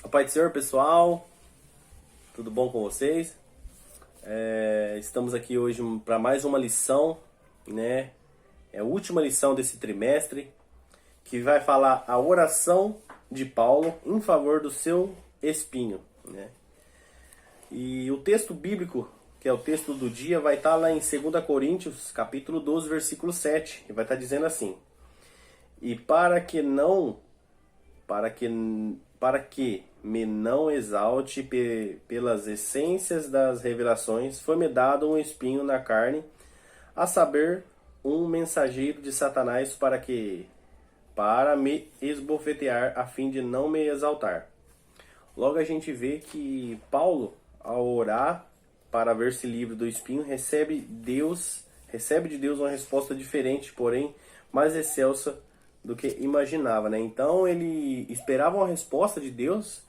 A paz do Senhor, pessoal, tudo bom com vocês? Estamos aqui hoje para mais uma lição, né? É a última lição desse trimestre, que vai falar a oração de Paulo em favor do seu espinho, né? E o texto bíblico, que é o texto do dia, vai estar lá em 2 Coríntios, capítulo 12, versículo 7, e vai estar dizendo assim: E para que me não exalte pelas essências das revelações, foi-me dado um espinho na carne, a saber, um mensageiro de Satanás para me esbofetear, a fim de não me exaltar. Logo a gente vê que Paulo, ao orar para ver-se livre do espinho, recebe de Deus uma resposta diferente, porém mais excelsa do que imaginava, né? Então ele esperava uma resposta de Deus,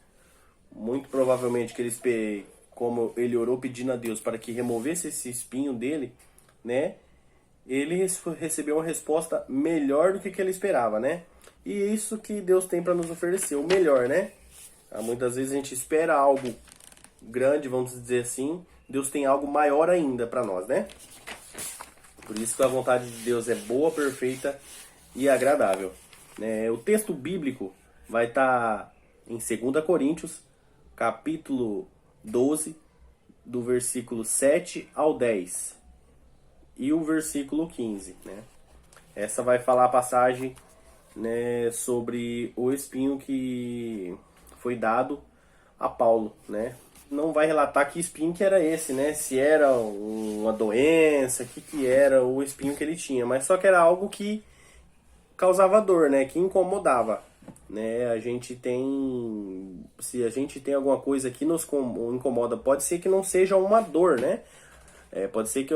muito provavelmente como ele orou pedindo a Deus para que removesse esse espinho dele, né? Ele recebeu uma resposta melhor do que ele esperava, né? E é isso que Deus tem para nos oferecer, o melhor, né? Muitas vezes a gente espera algo grande, vamos dizer assim, Deus tem algo maior ainda para nós, né? Por isso que a vontade de Deus é boa, perfeita e agradável. O texto bíblico vai estar em 2 Coríntios, capítulo 12, do versículo 7 ao 10 e o versículo 15, né? Essa vai falar a passagem, né, sobre o espinho que foi dado a Paulo, né? Não vai relatar que espinho que era esse, né? Se era uma doença, que era o espinho que ele tinha, mas só que era algo que causava dor, né? Que incomodava, né? Se a gente tem alguma coisa que nos incomoda, pode ser que não seja uma dor, né? Pode ser que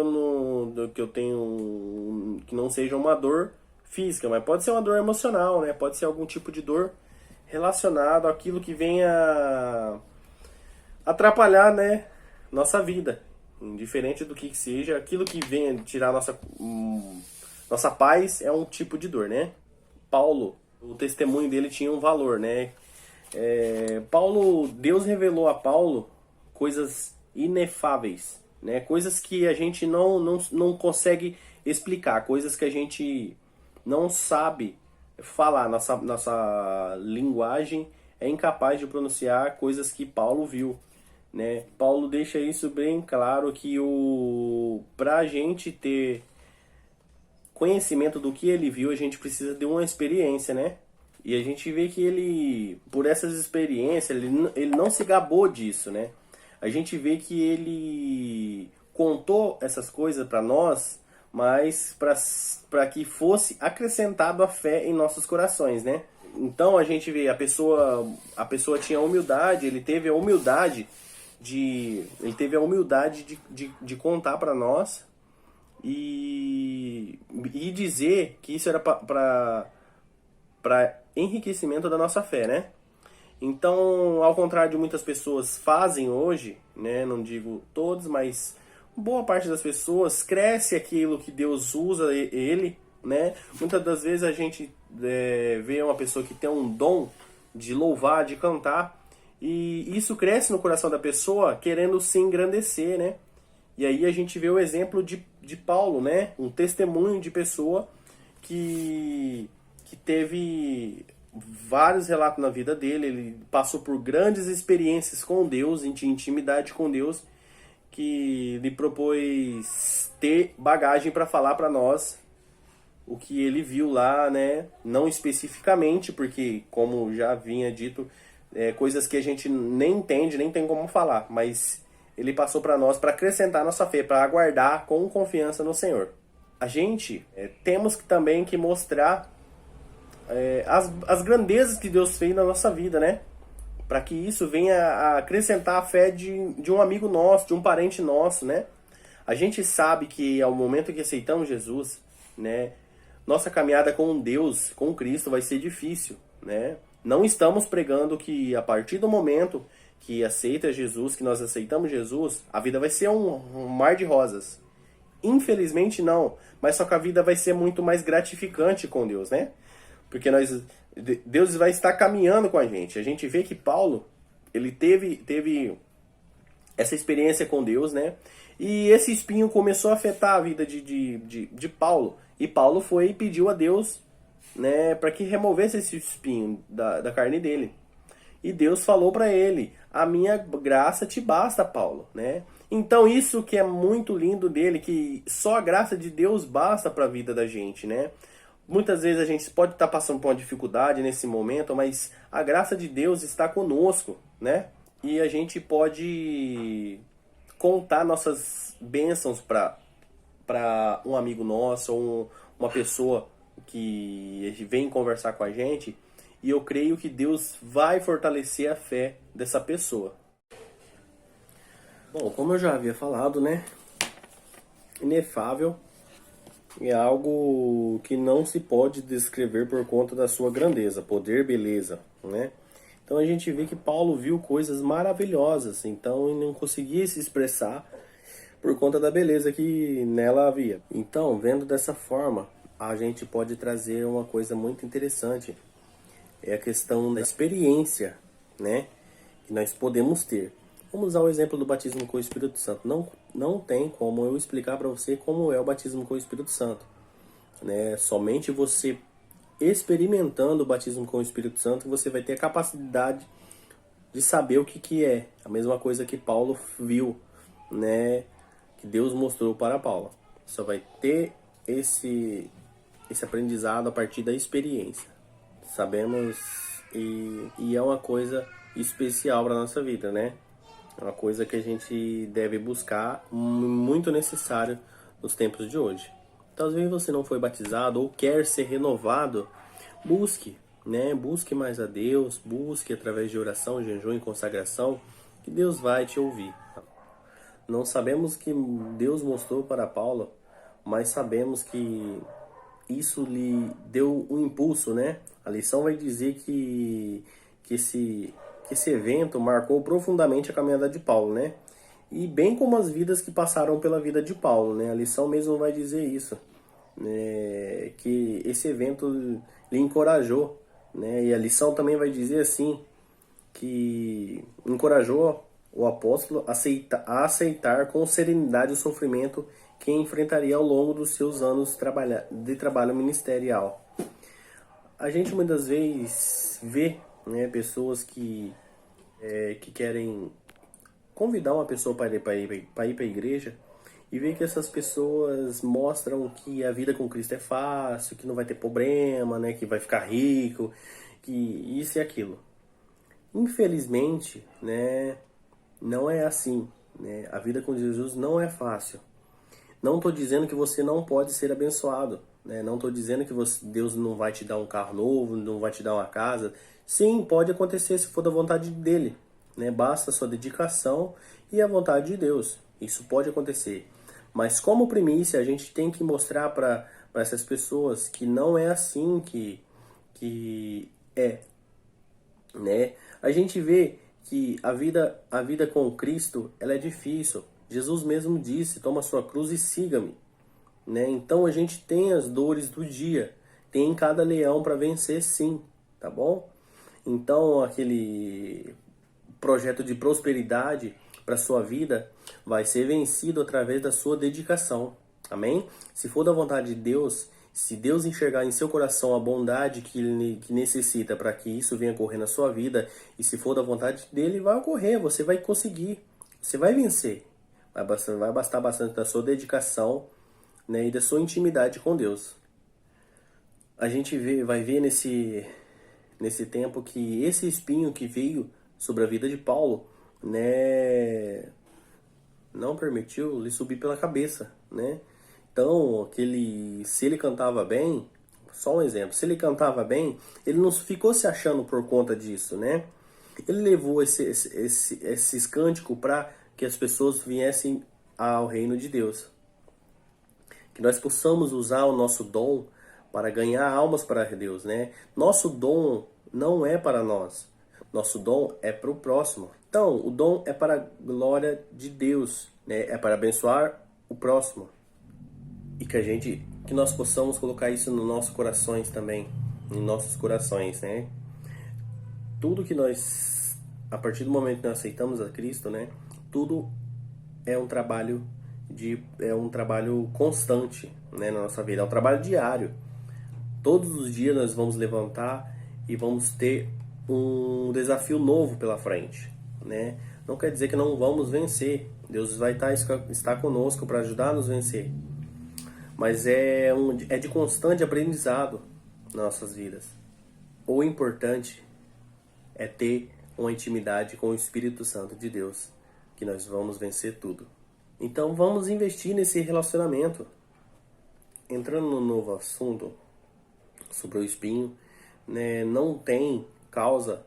que não seja uma dor física, mas pode ser uma dor emocional, né? Pode ser algum tipo de dor relacionado àquilo que venha atrapalhar, né, nossa vida, indiferente do que seja, aquilo que venha tirar nossa paz é um tipo de dor, né? Paulo, o testemunho dele tinha um valor, né? Deus revelou a Paulo coisas inefáveis, né? Coisas que a gente não consegue explicar, coisas que a gente não sabe falar, nossa linguagem é incapaz de pronunciar coisas que Paulo viu, né? Paulo deixa isso bem claro que para a gente ter conhecimento do que ele viu, a gente precisa de uma experiência, né? E a gente vê que ele, por essas experiências, ele não se gabou disso, né? A gente vê que ele contou essas coisas para nós, mas para que fosse acrescentado a fé em nossos corações, né? Então a gente vê a pessoa tinha humildade, ele teve a humildade de de contar para nós e dizer que isso era para enriquecimento da nossa fé, né? Então, ao contrário de muitas pessoas fazem hoje, né? Não digo todos, mas boa parte das pessoas cresce aquilo que Deus usa ele, né? Muitas das vezes a gente vê uma pessoa que tem um dom de louvar, de cantar, e isso cresce no coração da pessoa querendo se engrandecer, né? E aí a gente vê o exemplo de Paulo, né? Um testemunho de pessoa que teve vários relatos na vida dele, ele passou por grandes experiências com Deus, de intimidade com Deus, que lhe propôs ter bagagem para falar para nós o que ele viu lá, né? Não especificamente, porque, como já vinha dito, coisas que a gente nem entende, nem tem como falar, mas ele passou para nós para acrescentar nossa fé, para aguardar com confiança no Senhor. A gente temos também que mostrar as grandezas que Deus fez na nossa vida, né? Para que isso venha a acrescentar a fé de um amigo nosso, de um parente nosso, né? A gente sabe que ao momento que aceitamos Jesus, né, nossa caminhada com Deus, com Cristo, vai ser difícil, né? Não estamos pregando que a partir do momento que aceita Jesus, que nós aceitamos Jesus, a vida vai ser um mar de rosas. Infelizmente não, mas só que a vida vai ser muito mais gratificante com Deus, né? Porque Deus vai estar caminhando com a gente. A gente vê que Paulo, ele teve essa experiência com Deus, né? E esse espinho começou a afetar a vida de Paulo. E Paulo foi e pediu a Deus, né, para que removesse esse espinho da carne dele. E Deus falou para ele: a minha graça te basta, Paulo, né? Então isso que é muito lindo dele, que só a graça de Deus basta para a vida da gente, né? Muitas vezes a gente pode estar passando por uma dificuldade nesse momento, mas a graça de Deus está conosco, né? E a gente pode contar nossas bênçãos para um amigo nosso, ou uma pessoa que vem conversar com a gente, e eu creio que Deus vai fortalecer a fé dessa pessoa. Bom, como eu já havia falado, né? Inefável é algo que não se pode descrever por conta da sua grandeza, poder, beleza, né? Então a gente vê que Paulo viu coisas maravilhosas, então ele não conseguia se expressar por conta da beleza que nela havia. Então, vendo dessa forma, a gente pode trazer uma coisa muito interessante. É a questão da experiência, né, que nós podemos ter. Vamos usar o exemplo do batismo com o Espírito Santo. Não tem como eu explicar para você como é o batismo com o Espírito Santo, né? Somente você experimentando o batismo com o Espírito Santo, você vai ter a capacidade de saber o que é. A mesma coisa que Paulo viu, né, que Deus mostrou para Paulo. Só vai ter esse aprendizado a partir da experiência. Sabemos, e é uma coisa especial para a nossa vida, né? É uma coisa que a gente deve buscar, muito necessário nos tempos de hoje. Talvez você não foi batizado ou quer ser renovado, busque, né? Busque mais a Deus, busque através de oração, jejum e consagração, que Deus vai te ouvir. Não sabemos que Deus mostrou para Paulo, mas sabemos que isso lhe deu um impulso, né? A lição vai dizer que esse evento marcou profundamente a caminhada de Paulo, né? E bem como as vidas que passaram pela vida de Paulo, né? A lição mesmo vai dizer isso, né? Que esse evento lhe encorajou, né? E a lição também vai dizer assim, que encorajou o apóstolo a aceitar com serenidade o sofrimento que enfrentaria ao longo dos seus anos de trabalho ministerial. A gente muitas vezes vê, né, pessoas que querem convidar uma pessoa para ir para a igreja e ver que essas pessoas mostram que a vida com Cristo é fácil, que não vai ter problema, né, que vai ficar rico, que isso e aquilo. Infelizmente, né, não é assim, né? A vida com Jesus não é fácil. Não estou dizendo que você não pode ser abençoado, né? Não estou dizendo que Deus não vai te dar um carro novo, não vai te dar uma casa. Sim, pode acontecer se for da vontade dele, né? Basta a sua dedicação e a vontade de Deus. Isso pode acontecer. Mas como primícia, a gente tem que mostrar para essas pessoas que não é assim que é, né? A gente vê que a vida com Cristo, ela é difícil. Jesus mesmo disse: toma sua cruz e siga-me, né? Então a gente tem as dores do dia, tem cada leão para vencer, sim, tá bom? Então aquele projeto de prosperidade para sua vida vai ser vencido através da sua dedicação, amém? Se for da vontade de Deus, se Deus enxergar em seu coração a bondade que necessita para que isso venha ocorrer na sua vida, e se for da vontade dele, vai ocorrer, você vai conseguir, você vai vencer. Vai bastar bastante da sua dedicação, né, e da sua intimidade com Deus. A gente vai ver nesse tempo que esse espinho que veio sobre a vida de Paulo, né, não permitiu lhe subir pela cabeça, né? Então, se ele cantava bem, só um exemplo, se ele cantava bem, ele não ficou se achando por conta disso, né? Ele levou esse cântico para que as pessoas viessem ao reino de Deus. Que nós possamos usar o nosso dom para ganhar almas para Deus, né? Nosso dom não é para nós, nosso dom é para o próximo. Então, o dom é para a glória de Deus, né? É para abençoar o próximo. E que nós possamos colocar isso nos nossos corações também, em nossos corações, né? Tudo que nós a partir do momento que nós aceitamos a Cristo, né, tudo é um trabalho constante, né, na nossa vida, é um trabalho diário. Todos os dias nós vamos levantar e vamos ter um desafio novo pela frente, né? Não quer dizer que não vamos vencer. Deus vai estar conosco para ajudar a nos vencer. Mas é de constante aprendizado nas nossas vidas. O importante é ter uma intimidade com o Espírito Santo de Deus, que nós vamos vencer tudo. Então vamos investir nesse relacionamento. Entrando no novo assunto sobre o espinho, né, não tem causa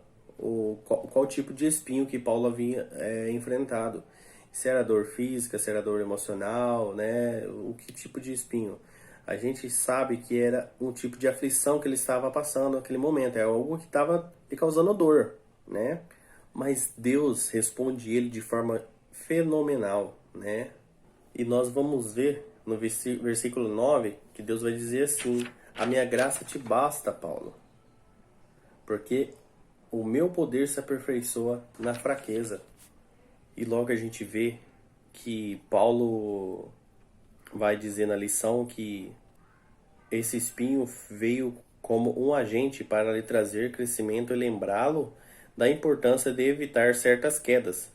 qual tipo de espinho que Paulo havia enfrentado. Se era dor física, se era dor emocional, né, o que tipo de espinho. A gente sabe que era um tipo de aflição que ele estava passando naquele momento, é algo que estava lhe causando dor, né? Mas Deus responde ele de forma fenomenal, né? E nós vamos ver no versículo 9 que Deus vai dizer assim: a minha graça te basta, Paulo, porque o meu poder se aperfeiçoa na fraqueza. E logo a gente vê que Paulo vai dizer na lição que esse espinho veio como um agente para lhe trazer crescimento e lembrá-lo da importância de evitar certas quedas,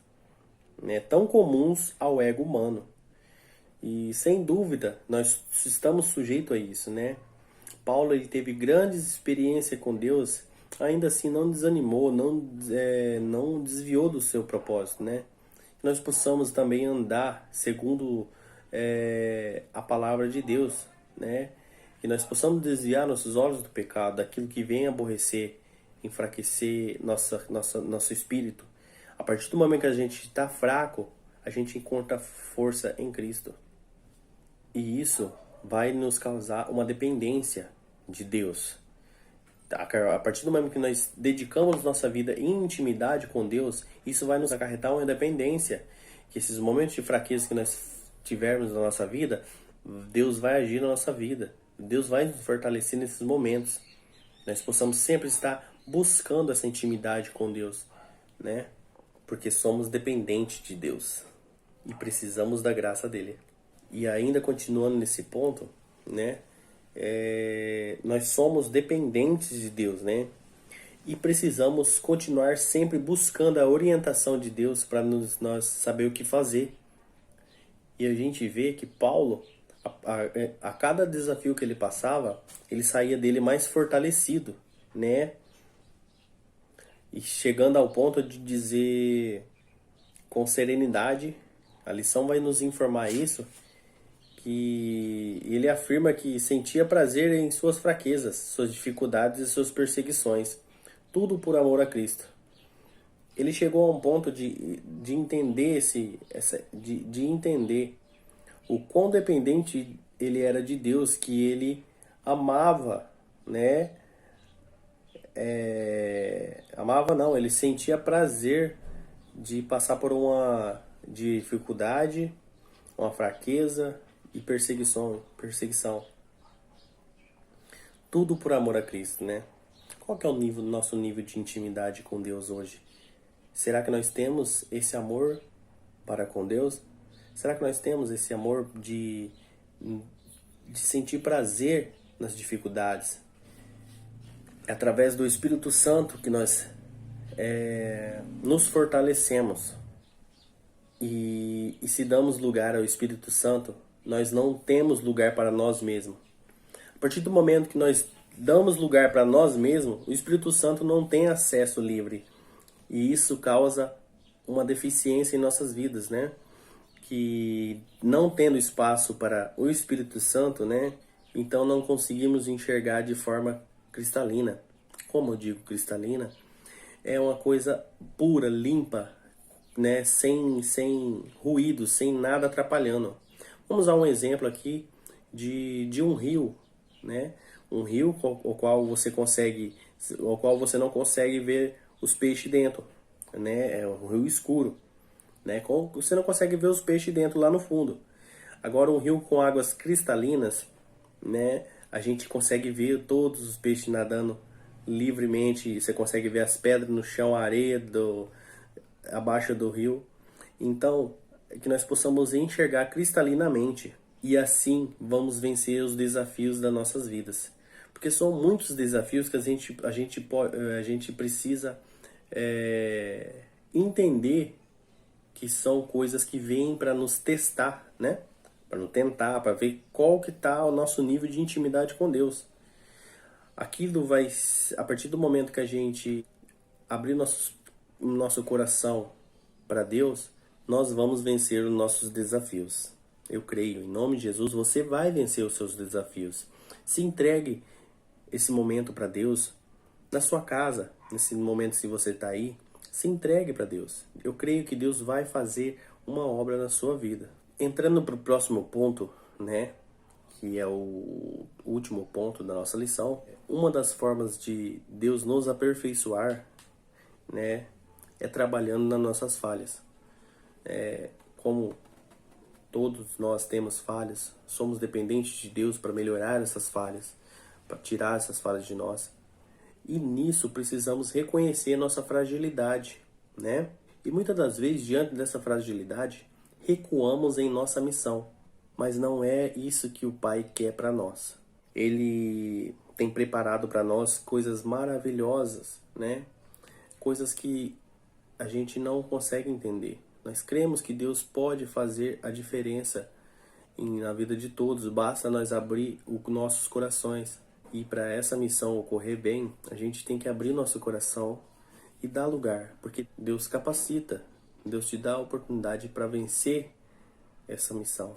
né, tão comuns ao ego humano. E sem dúvida nós estamos sujeitos a isso, né? Paulo ele teve grandes experiências com Deus, ainda assim não desanimou, não desviou do seu propósito, né? Que nós possamos também andar segundo a palavra de Deus, né? Que nós possamos desviar nossos olhos do pecado, daquilo que vem aborrecer, enfraquecer nosso espírito. A partir do momento que a gente está fraco, a gente encontra força em Cristo. E isso vai nos causar uma dependência de Deus. A partir do momento que nós dedicamos nossa vida em intimidade com Deus, isso vai nos acarretar uma dependência. Que esses momentos de fraqueza que nós tivermos na nossa vida, Deus vai agir na nossa vida. Deus vai nos fortalecer nesses momentos. Nós possamos sempre estar buscando essa intimidade com Deus, né? Porque somos dependentes de Deus e precisamos da graça dele. E ainda continuando nesse ponto, né? Nós somos dependentes de Deus, né? E precisamos continuar sempre buscando a orientação de Deus para nós saber o que fazer. E a gente vê que Paulo, a cada desafio que ele passava, ele saía dele mais fortalecido, né? E chegando ao ponto de dizer com serenidade, a lição vai nos informar isso, que ele afirma que sentia prazer em suas fraquezas, suas dificuldades e suas perseguições, tudo por amor a Cristo. Ele chegou a um ponto de entender de entender o quão dependente ele era de Deus, que ele amava, né? Amava não, ele sentia prazer de passar por uma dificuldade, uma fraqueza e perseguição. Tudo por amor a Cristo, né? Qual que é o nosso nível de intimidade com Deus hoje? Será que nós temos esse amor para com Deus? Será que nós temos esse amor de sentir prazer nas dificuldades? É através do Espírito Santo que nós nos fortalecemos. E se damos lugar ao Espírito Santo, nós não temos lugar para nós mesmos. A partir do momento que nós damos lugar para nós mesmos, o Espírito Santo não tem acesso livre. E isso causa uma deficiência em nossas vidas, né? Que não tendo espaço para o Espírito Santo, né? Então não conseguimos enxergar de forma cristalina. Como eu digo cristalina, é uma coisa pura, limpa, né? Sem ruído, sem nada atrapalhando. Vamos usar um exemplo aqui de um rio, né? Um rio ao qual você não consegue ver os peixes dentro, né? É um rio escuro, né? Você não consegue ver os peixes dentro lá no fundo. Agora um rio com águas cristalinas, né? A gente consegue ver todos os peixes nadando livremente. Você consegue ver as pedras no chão, a areia abaixo do rio. Então, que nós possamos enxergar cristalinamente e assim vamos vencer os desafios das nossas vidas. Porque são muitos desafios que a gente precisa entender que são coisas que vêm para nos testar, né? Para nos tentar, para ver qual que está o nosso nível de intimidade com Deus. Aquilo vai, a partir do momento que a gente abrir nosso coração para Deus, nós vamos vencer os nossos desafios. Eu creio, em nome de Jesus, você vai vencer os seus desafios. Se entregue esse momento para Deus na sua casa, nesse momento se você está aí, se entregue para Deus. Eu creio que Deus vai fazer uma obra na sua vida. Entrando para o próximo ponto, né, que é o último ponto da nossa lição, uma das formas de Deus nos aperfeiçoar, né, é trabalhando nas nossas falhas. Como todos nós temos falhas, somos dependentes de Deus para melhorar essas falhas, para tirar essas falhas de nós. E nisso precisamos reconhecer nossa fragilidade, né? E muitas das vezes, diante dessa fragilidade, recuamos em nossa missão. Mas não é isso que o Pai quer para nós. Ele tem preparado para nós coisas maravilhosas, né? Coisas que a gente não consegue entender. Nós cremos que Deus pode fazer a diferença na vida de todos. Basta nós abrir os nossos corações. E para essa missão ocorrer bem, a gente tem que abrir nosso coração e dar lugar. Porque Deus capacita. Deus te dá a oportunidade para vencer essa missão.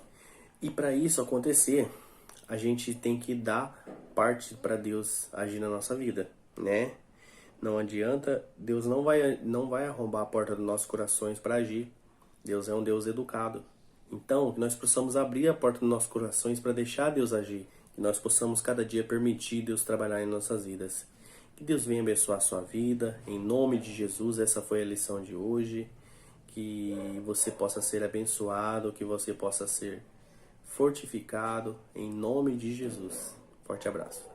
E para isso acontecer, a gente tem que dar parte para Deus agir na nossa vida, né? Não adianta, Deus não vai arrombar a porta dos nossos corações para agir. Deus é um Deus educado. Então, que nós possamos abrir a porta dos nossos corações para deixar Deus agir. Que nós possamos cada dia permitir Deus trabalhar em nossas vidas. Que Deus venha abençoar a sua vida. Em nome de Jesus, essa foi a lição de hoje. Que você possa ser abençoado, que você possa ser fortificado. Em nome de Jesus. Forte abraço.